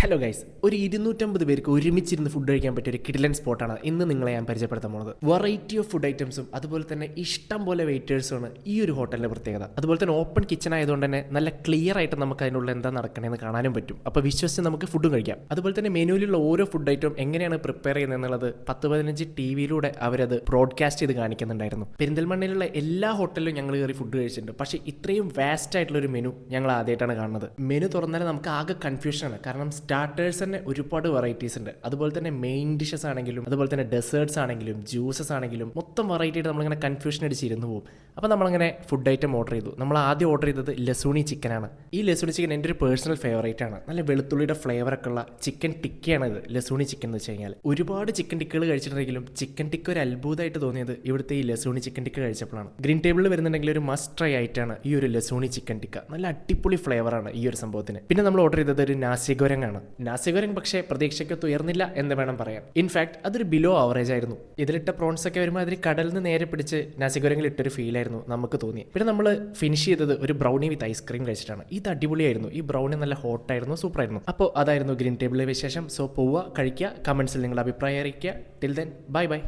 Hello guys, ഒരു 250 പേർക്ക് ഒരുമിച്ചിരുന്ന് ഫുഡ് കഴിക്കാൻ പറ്റിയ ഒരു കിഡിലൻ സ്പോട്ടാണ് ഇന്ന് നിങ്ങളെ ഞാൻ പരിചയപ്പെടുത്താൻ പോകുന്നത്. വെറൈറ്റി ഓഫ് ഫുഡ് ഐറ്റംസും അതുപോലെ തന്നെ ഇഷ്ടം പോലെ വെയിറ്റേഴ്സുമാണ് ഈ ഒരു ഹോട്ടലിന്റെ പ്രത്യേകത. അതുപോലെ തന്നെ ഓപ്പൺ കിച്ചൺ ആയതുകൊണ്ട് തന്നെ നല്ല ക്ലിയർ ആയിട്ട് നമുക്ക് അതിനുള്ള എന്താ നടക്കണമെന്ന് കാണാനും പറ്റും. അപ്പോൾ വിശ്വസിച്ച് നമുക്ക് ഫുഡും കഴിക്കാം. അതുപോലെ തന്നെ മെനുവിലുള്ള ഓരോ ഫുഡ് ഐറ്റവും എങ്ങനെയാണ് പ്രിപ്പയർ ചെയ്യുന്നത് എന്നുള്ളത് 10-15 ടിവിയിലൂടെ അവരത് ബ്രോഡ്കാസ്റ്റ് ചെയ്ത് കാണിക്കുന്നുണ്ടായിരുന്നു. പെരിന്തൽമണ്ണയിലുള്ള എല്ലാ ഹോട്ടലിലും ഞങ്ങൾ കയറി ഫുഡ് കഴിച്ചിട്ടുണ്ട്. പക്ഷേ ഇത്രയും വാസ്റ്റ് ആയിട്ടുള്ള ഒരു മെനു ഞങ്ങൾ ആദ്യമായിട്ടാണ് കാണുന്നത്. മെനു തുറന്നാൽ നമുക്ക് ആകെ കൺഫ്യൂഷനാണ്. കാരണം സ്റ്റാർട്ടേഴ്സ് തന്നെ ഒരുപാട് വെറൈറ്റീസ് ഉണ്ട്. അതുപോലെ തന്നെ മെയിൻ ഡിഷസ് ആണെങ്കിലും അതുപോലെ തന്നെ ഡെസേർട്സ് ആണെങ്കിലും ജ്യൂസസ് ആണെങ്കിലും മൊത്തം വെറൈറ്റി ആയിട്ട് നമ്മളിങ്ങനെ കൺഫ്യൂഷൻ അടിച്ചിരുന്നു പോകും. അപ്പോൾ നമ്മളങ്ങനെ ഫുഡ് ഐറ്റം ഓർഡർ ചെയ്തു. നമ്മൾ ആദ്യം ഓർഡർ ചെയ്തത് ലസൂണി ചിക്കനാണ്. ഈ ലസൂണി ചിക്കൻ എൻ്റെ ഒരു പേഴ്സണൽ ഫേവറേറ്റ് ആണ്. നല്ല വെളുത്തുള്ളിയുടെ ഫ്ലേവറൊക്കെ ഉള്ള ചിക്കൻ ടിക്കയാണ് ഇത് ലസൂണി ചിക്കൻ എന്ന് വെച്ച് കഴിഞ്ഞാൽ. ഒരുപാട് ചിക്കൻ ടിക്കകൾ കഴിച്ചിട്ടുണ്ടെങ്കിലും ചിക്കൻ ടിക്ക ഒരു അത്ഭുതമായിട്ട് തോന്നിയത് ഇവിടുത്തെ ഈ ലസൂണി ചിക്കൻ ടിക്ക കഴിച്ചപ്പോഴാണ്. ഗ്രീൻ ടേബിളിൽ വരുന്നുണ്ടെങ്കിൽ ഒരു മസ്റ്റ് ട്രൈ ആയിട്ടാണ് ഈ ഒരു ലസൂണി ചിക്കൻ ടിക്ക. നല്ല അടിപൊളി ഫ്ലേവറാണ് ഈ ഒരു സംഭവത്തിന്. പിന്നെ നമ്മൾ ഓർഡർ ചെയ്തത് ഒരു നാസി ഗോരങ്ങാണ്. നാസി ഗോരങ് പക്ഷേ പ്രതീക്ഷയ്ക്കൊത്ത് ഉയർന്നില്ല എന്ന് വേണം പറയാൻ. ഇൻഫാക്ട് അതൊരു ബിലോ ആവറേജ് ആയിരുന്നു. ഇതിലിട്ട പ്രോൺസ് ഒക്കെ വരുമ്പോൾ അതിൽ കടലിൽ നിന്ന് നേരെ പിടിച്ച് നാസി ഗോരങ്ങിൽ ഇട്ടൊരു ഫീൽ ആയിരുന്നു നമുക്ക് തോന്നി. പിന്നെ നമ്മൾ ഫിനിഷ് ചെയ്തത് ഒരു ബ്രൗണി വിത്ത് ഐസ്ക്രീം കഴിച്ചിട്ടാണ്. ഇത് അടിപൊളിയായിരുന്നു. ഈ ബ്രൗണി നല്ല ഹോട്ടായിരുന്നു, സൂപ്പറായിരുന്നു. അപ്പോൾ അതായിരുന്നു ഗ്രീൻ ടേബിളിലെ വിശേഷം. സോ പോവുക, കഴിക്കുക, കമന്റ്സിൽ നിങ്ങളുടെ അഭിപ്രായം അറിയിക്കുക. Till then bye bye.